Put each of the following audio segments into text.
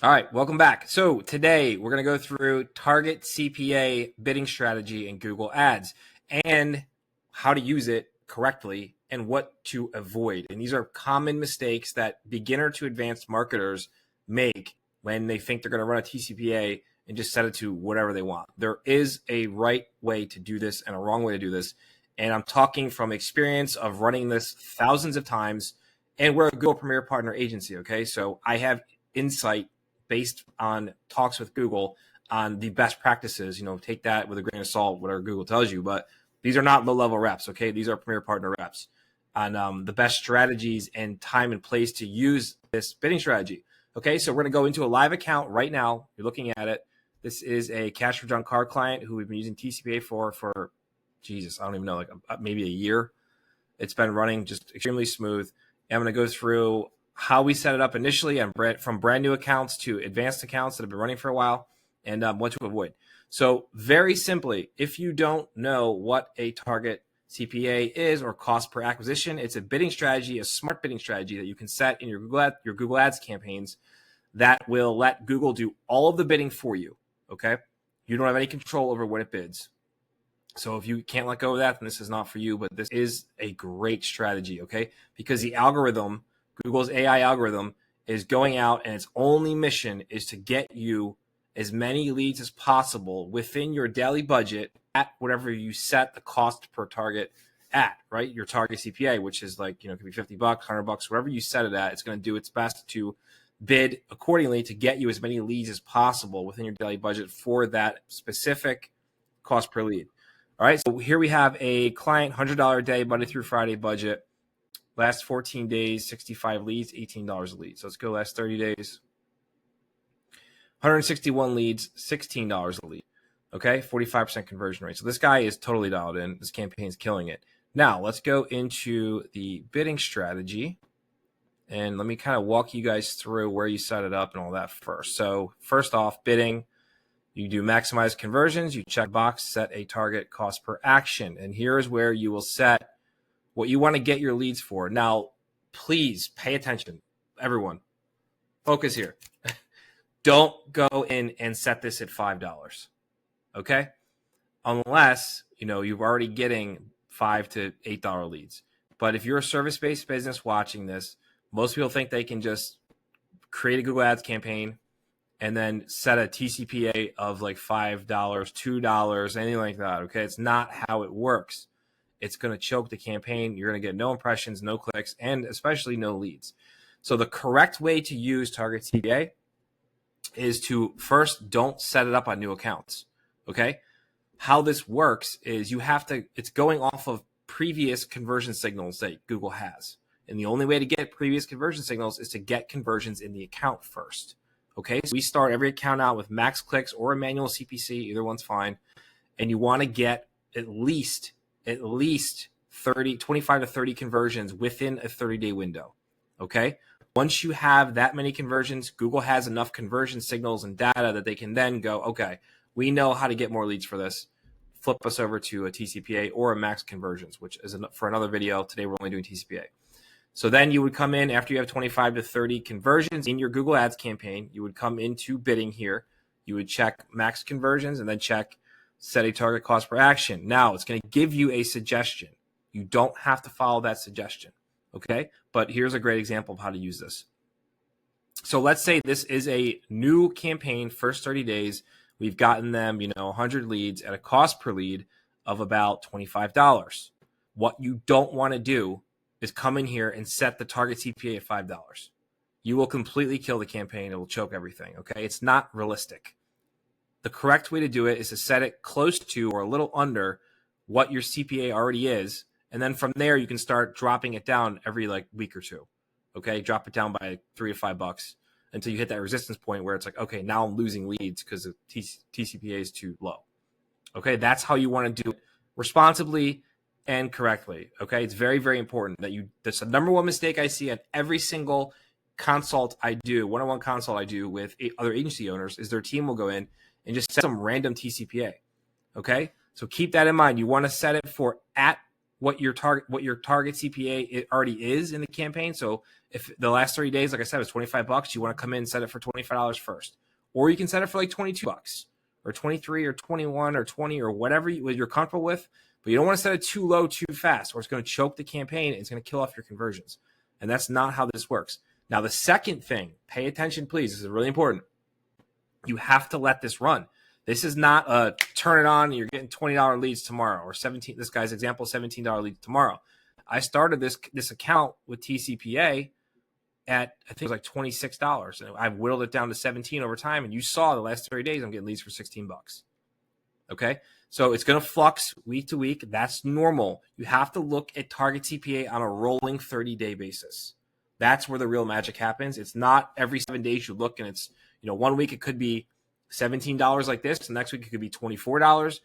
All right, welcome back. So today we're going to go through Target CPA bidding strategy in Google Ads and how to use it correctly and what to avoid. And these are common mistakes that beginner to advanced marketers make when they think they're going to run a TCPA and just set it to whatever they want. There is a right way to do this and a wrong way to do this. And I'm talking from experience of running this thousands of times. And we're a Google Premier Partner agency, okay? So I have insight based on talks with Google on the best practices. Take that with a grain of salt, whatever Google tells you, but these are not low-level reps, okay? These are Premier Partner reps on the best strategies and time and place to use this bidding strategy. Okay, so we're gonna go into a live account right now. You're looking at it. This is a cash for junk car client who we've been using TCPA for Jesus, I don't even know, like maybe a year. It's been running just extremely smooth. And I'm gonna go through how we set it up initially from brand new accounts to advanced accounts that have been running for a while, and what to avoid. So very simply, if you don't know what a Target CPA is or cost per acquisition, it's a bidding strategy, a smart bidding strategy that you can set in your Google Ads campaigns that will let Google do all of the bidding for you, okay? You don't have any control over what it bids. So if you can't let go of that, then this is not for you, but this is a great strategy, okay? Because the algorithm, Google's AI algorithm, is going out and its only mission is to get you as many leads as possible within your daily budget at whatever you set the cost per target at, right? Your Target CPA, which is like, it could be $50, $100, whatever you set it at, it's going to do its best to bid accordingly to get you as many leads as possible within your daily budget for that specific cost per lead. All right, so here we have a client, $100 a day, Monday through Friday budget. Last 14 days, 65 leads, $18 a lead. So let's go last 30 days. 161 leads, $16 a lead. Okay, 45% conversion rate. So this guy is totally dialed in. This campaign is killing it. Now, let's go into the bidding strategy. And let me kind of walk you guys through where you set it up and all that first. So first off, bidding. You do maximize conversions, you check box, set a target cost per action. And here is where you will set what you want to get your leads for. Now, please pay attention. Everyone, focus here. Don't go in and set this at $5, okay? Unless, you're already getting $5 to $8 leads. But if you're a service-based business watching this, most people think they can just create a Google Ads campaign and then set a TCPA of like $5, $2, anything like that, okay? It's not how it works. It's going to choke the campaign. You're going to get no impressions, no clicks, and especially no leads. So the correct way to use Target CPA is to first don't set it up on new accounts, okay? How this works is it's going off of previous conversion signals that Google has. And the only way to get previous conversion signals is to get conversions in the account first. Okay, so we start every account out with max clicks or a manual CPC, either one's fine. And you want to get at least 25 to 30 conversions within a 30-day window. Okay, once you have that many conversions, Google has enough conversion signals and data that they can then go, okay, we know how to get more leads for this. Flip us over to a TCPA or a max conversions, which is for another video. Today we're only doing TCPA. So then you would come in after you have 25 to 30 conversions in your Google Ads campaign. You would come into bidding here. You would check max conversions and then check set a target cost per action. Now it's going to give you a suggestion. You don't have to follow that suggestion, okay? But here's a great example of how to use this. So let's say this is a new campaign, first 30 days. We've gotten them, 100 leads at a cost per lead of about $25. What you don't want to do is come in here and set the Target CPA at $5. You will completely kill the campaign. It will choke everything, okay? It's not realistic. The correct way to do it is to set it close to or a little under what your CPA already is. And then from there, you can start dropping it down every week or two, okay? Drop it down by $3 to $5 until you hit that resistance point where it's like, okay, now I'm losing leads because the TCPA is too low. Okay, that's how you want to do it responsibly and correctly. Okay, it's very, very important that's the number one mistake I see at every single consult I do, one-on-one consult I do with other agency owners, is their team will go in and just set some random TCPA. Okay, so keep that in mind. You want to set it for at what your target CPA it already is in the campaign. So if the last 30 days, like I said, was $25, you want to come in and set it for $25 first, or you can set it for like $22 or 23 or 21 or 20 or whatever you're comfortable with. But you don't want to set it too low too fast, or it's going to choke the campaign and it's going to kill off your conversions. And that's not how this works. Now, the second thing, pay attention, please. This is really important. You have to let this run. This is not a turn it on and you're getting $20 leads tomorrow, or 17. This guy's example, $17 leads tomorrow. I started this account with TCPA at, I think it was like $26, and I've whittled it down to 17 over time. And you saw the last 30 days, I'm getting leads for $16. Okay, so it's going to flux week to week. That's normal. You have to look at Target CPA on a rolling 30-day basis. That's where the real magic happens. It's not every 7 days you look and it's, 1 week it could be $17 like this. The next week it could be $24.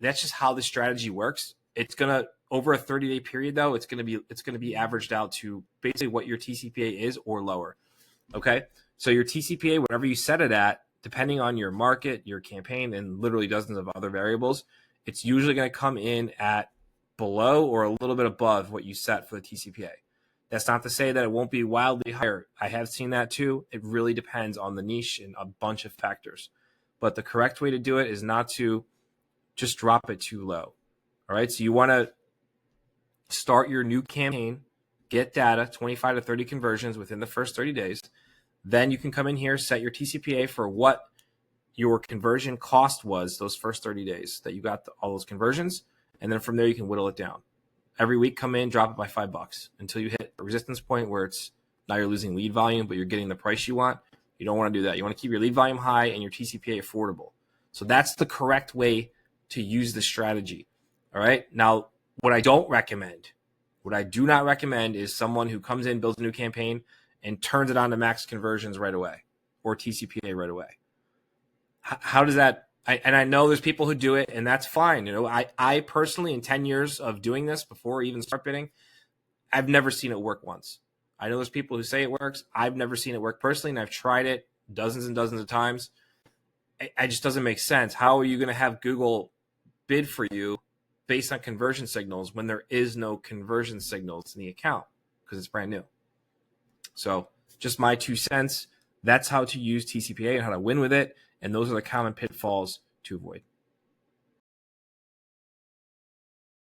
That's just how the strategy works. It's gonna, over a 30-day period though, it's gonna be averaged out to basically what your TCPA is or lower. Okay, so your TCPA, whatever you set it at, depending on your market, your campaign, and literally dozens of other variables, it's usually going to come in at below or a little bit above what you set for the TCPA. That's not to say that it won't be wildly higher. I have seen that too. It really depends on the niche and a bunch of factors. But the correct way to do it is not to just drop it too low. All right. So you want to start your new campaign, get data, 25 to 30 conversions within the first 30 days. Then you can come in here, set your TCPA for what your conversion cost was those first 30 days that you got all those conversions. And then from there, you can whittle it down. Every week, come in, drop it by $5 until you hit a resistance point where it's now you're losing lead volume, but you're getting the price you want. You don't want to do that. You want to keep your lead volume high and your TCPA affordable. So that's the correct way to use the strategy. All right. Now, what I do not recommend is someone who comes in, builds a new campaign, and turns it on to max conversions right away or TCPA right away. How does that? And I know there's people who do it, and that's fine. I personally, in 10 years of doing this before I even start bidding, I've never seen it work once. I know there's people who say it works. I've never seen it work personally, and I've tried it dozens and dozens of times. It just doesn't make sense. How are you going to have Google bid for you based on conversion signals when there is no conversion signals in the account because it's brand new? So just my 2 cents. That's how to use TCPA and how to win with it. And those are the common pitfalls to avoid.